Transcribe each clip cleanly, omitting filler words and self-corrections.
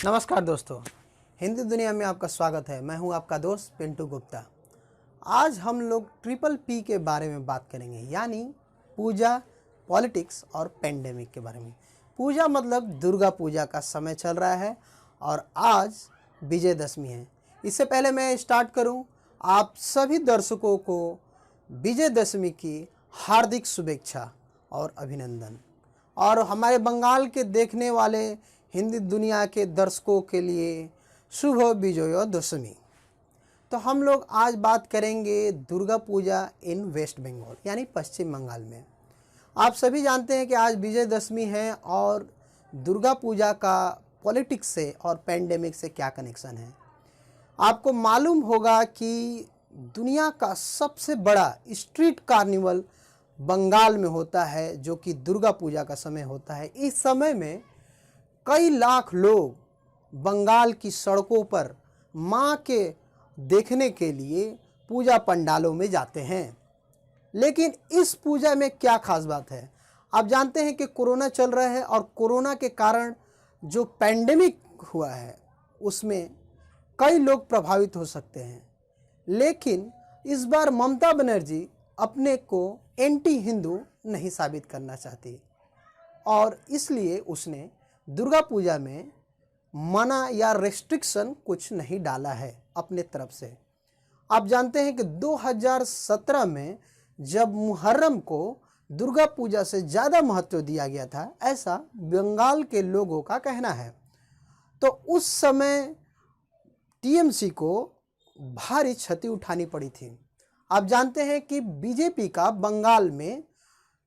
नमस्कार दोस्तों, हिंदी दुनिया में आपका स्वागत है। मैं हूं आपका दोस्त पिंटू गुप्ता। आज हम लोग ट्रिपल पी के बारे में बात करेंगे, यानी पूजा, पॉलिटिक्स और पेंडेमिक के बारे में। पूजा मतलब दुर्गा पूजा का समय चल रहा है और आज विजयदशमी है। इससे पहले मैं स्टार्ट करूं, आप सभी दर्शकों को विजयदशमी की हार्दिक शुभेच्छा और अभिनंदन। और हमारे बंगाल के देखने वाले हिंदी दुनिया के दर्शकों के लिए शुभ विजयोदशमी। तो हम लोग आज बात करेंगे दुर्गा पूजा इन वेस्ट बंगाल, यानी पश्चिम बंगाल में। आप सभी जानते हैं कि आज विजयदशमी है और दुर्गा पूजा का पॉलिटिक्स से और पेंडेमिक से क्या कनेक्शन है। आपको मालूम होगा कि दुनिया का सबसे बड़ा स्ट्रीट कार्निवल बंगाल में होता है, जो कि दुर्गा पूजा का समय होता है। इस समय में कई लाख लोग बंगाल की सड़कों पर मां के देखने के लिए पूजा पंडालों में जाते हैं। लेकिन इस पूजा में क्या खास बात है? आप जानते हैं कि कोरोना चल रहा है और कोरोना के कारण जो पेंडेमिक हुआ है उसमें कई लोग प्रभावित हो सकते हैं। लेकिन इस बार ममता बनर्जी अपने को एंटी हिंदू नहीं साबित करना चाहती और इसलिए उसने दुर्गा पूजा में मना या रेस्ट्रिक्शन कुछ नहीं डाला है अपने तरफ से। आप जानते हैं कि 2017 में जब मुहर्रम को दुर्गा पूजा से ज़्यादा महत्व दिया गया था, ऐसा बंगाल के लोगों का कहना है। तो उस समय टीएमसी को भारी क्षति उठानी पड़ी थी। आप जानते हैं कि बीजेपी का बंगाल में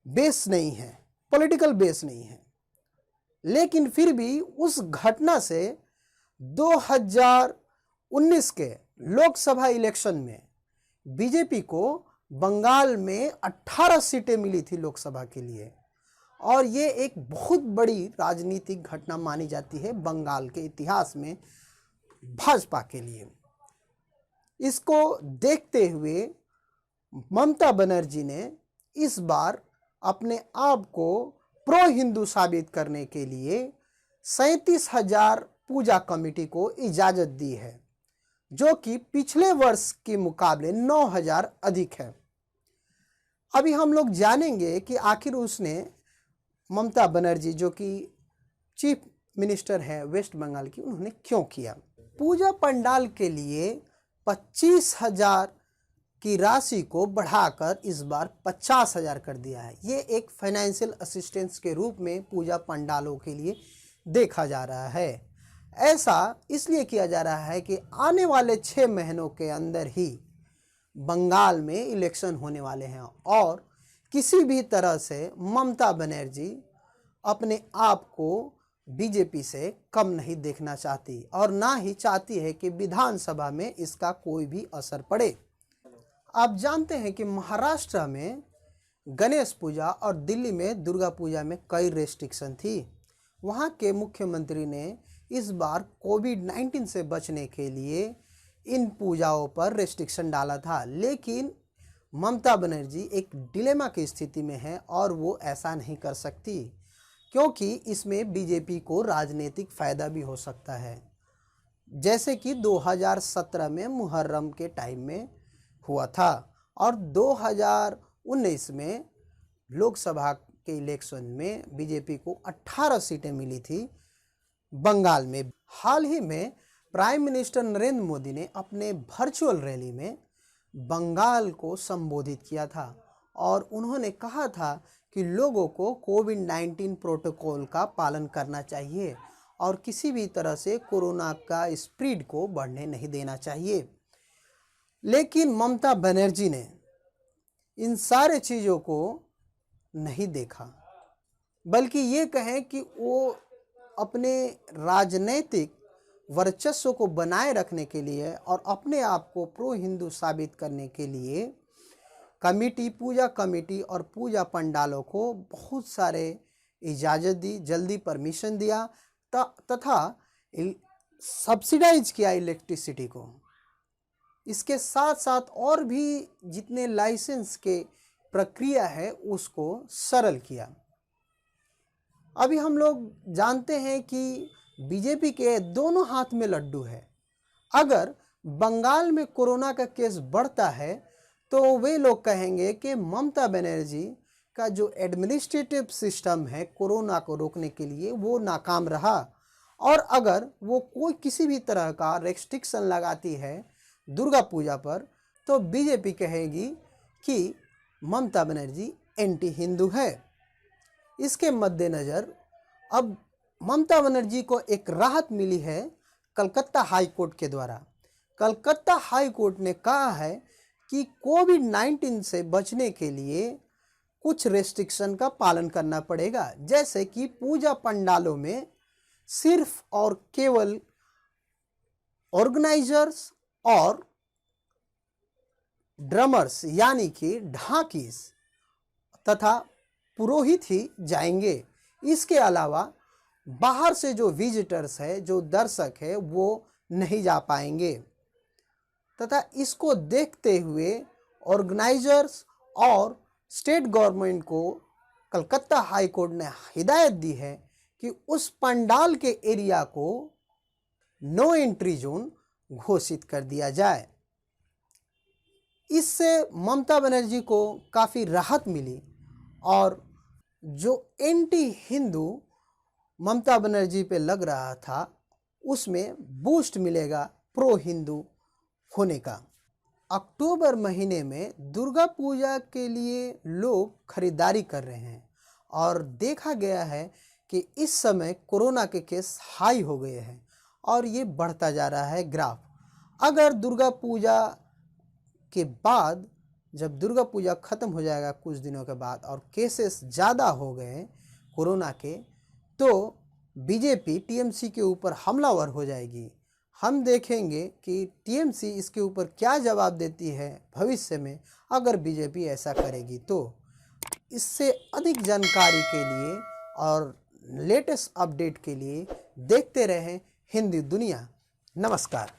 बेस नहीं है, पॉलिटिकल बेस नहीं है। लेकिन फिर भी उस घटना से 2019 के लोकसभा इलेक्शन में बीजेपी को बंगाल में 18 सीटें मिली थी लोकसभा के लिए, और ये एक बहुत बड़ी राजनीतिक घटना मानी जाती है बंगाल के इतिहास में भाजपा के लिए। इसको देखते हुए ममता बनर्जी ने इस बार अपने आप को प्रो हिंदू साबित करने के लिए 37,000 पूजा कमेटी को इजाज़त दी है, जो कि पिछले वर्ष के मुकाबले 9,000 अधिक है। अभी हम लोग जानेंगे कि आखिर उसने, ममता बनर्जी जो कि चीफ मिनिस्टर है वेस्ट बंगाल की, उन्होंने क्यों किया। पूजा पंडाल के लिए 25,000 की राशि को बढ़ाकर इस बार 50,000 कर दिया है। ये एक फाइनेंशियल असिस्टेंस के रूप में पूजा पंडालों के लिए देखा जा रहा है। ऐसा इसलिए किया जा रहा है कि आने वाले 6 महीनों के अंदर ही बंगाल में इलेक्शन होने वाले हैं और किसी भी तरह से ममता बनर्जी अपने आप को बीजेपी से कम नहीं देखना चाहती और ना ही चाहती है कि विधानसभा में इसका कोई भी असर पड़े। आप जानते हैं कि महाराष्ट्र में गणेश पूजा और दिल्ली में दुर्गा पूजा में कई रेस्ट्रिक्शन थी। वहाँ के मुख्यमंत्री ने इस बार कोविड-19 से बचने के लिए इन पूजाओं पर रेस्ट्रिक्शन डाला था। लेकिन ममता बनर्जी एक डिलेमा की स्थिति में है और वो ऐसा नहीं कर सकती, क्योंकि इसमें बीजेपी को राजनीतिक फ़ायदा भी हो सकता है, जैसे कि 2017 में मुहर्रम के टाइम में हुआ था और 2019 में लोकसभा के इलेक्शन में बीजेपी को 18 सीटें मिली थी बंगाल में। हाल ही में प्राइम मिनिस्टर नरेंद्र मोदी ने अपने वर्चुअल रैली में बंगाल को संबोधित किया था और उन्होंने कहा था कि लोगों को कोविड-19 प्रोटोकॉल का पालन करना चाहिए और किसी भी तरह से कोरोना का स्प्रेड को बढ़ने नहीं देना चाहिए। लेकिन ममता बनर्जी ने इन सारे चीज़ों को नहीं देखा, बल्कि ये कहें कि वो अपने राजनीतिक वर्चस्व को बनाए रखने के लिए और अपने आप को प्रो हिंदू साबित करने के लिए कमेटी, पूजा कमेटी और पूजा पंडालों को बहुत सारे इजाज़त दी, जल्दी परमिशन दिया तथा सब्सिडाइज किया इलेक्ट्रिसिटी को। इसके साथ साथ और भी जितने लाइसेंस के प्रक्रिया है उसको सरल किया। अभी हम लोग जानते हैं कि बीजेपी के दोनों हाथ में लड्डू है। अगर बंगाल में कोरोना का केस बढ़ता है तो वे लोग कहेंगे कि ममता बनर्जी का जो एडमिनिस्ट्रेटिव सिस्टम है कोरोना को रोकने के लिए वो नाकाम रहा, और अगर वो कोई किसी भी तरह का रेस्ट्रिक्शन लगाती है दुर्गा पूजा पर तो बीजेपी कहेगी कि ममता बनर्जी एंटी हिंदू है। इसके मद्देनज़र अब ममता बनर्जी को एक राहत मिली है कलकत्ता हाई कोर्ट के द्वारा। कलकत्ता हाई कोर्ट ने कहा है कि कोविड-19 से बचने के लिए कुछ रेस्ट्रिक्शन का पालन करना पड़ेगा, जैसे कि पूजा पंडालों में सिर्फ और केवल ऑर्गेनाइजर्स और ड्रमर्स यानी कि ढाकीस तथा पुरोहित ही जाएंगे। इसके अलावा बाहर से जो विजिटर्स है, जो दर्शक है, वो नहीं जा पाएंगे। तथा इसको देखते हुए ऑर्गेनाइजर्स और स्टेट गवर्नमेंट को कलकत्ता हाई कोर्ट ने हिदायत दी है कि उस पंडाल के एरिया को नो एंट्री जोन घोषित कर दिया जाए। इससे ममता बनर्जी को काफ़ी राहत मिली और जो एंटी हिंदू ममता बनर्जी पे लग रहा था उसमें बूस्ट मिलेगा प्रो हिंदू होने का। अक्टूबर महीने में दुर्गा पूजा के लिए लोग खरीदारी कर रहे हैं और देखा गया है कि इस समय कोरोना के केस हाई हो गए हैं और ये बढ़ता जा रहा है ग्राफ। अगर दुर्गा पूजा के बाद, जब दुर्गा पूजा ख़त्म हो जाएगा कुछ दिनों के बाद और केसेस ज़्यादा हो गए कोरोना के, तो बीजेपी टीएमसी के ऊपर हमलावर हो जाएगी। हम देखेंगे कि टीएमसी इसके ऊपर क्या जवाब देती है भविष्य में अगर बीजेपी ऐसा करेगी तो। इससे अधिक जानकारी के लिए और लेटेस्ट अपडेट के लिए देखते रहें हिंदी दुनिया। नमस्कार।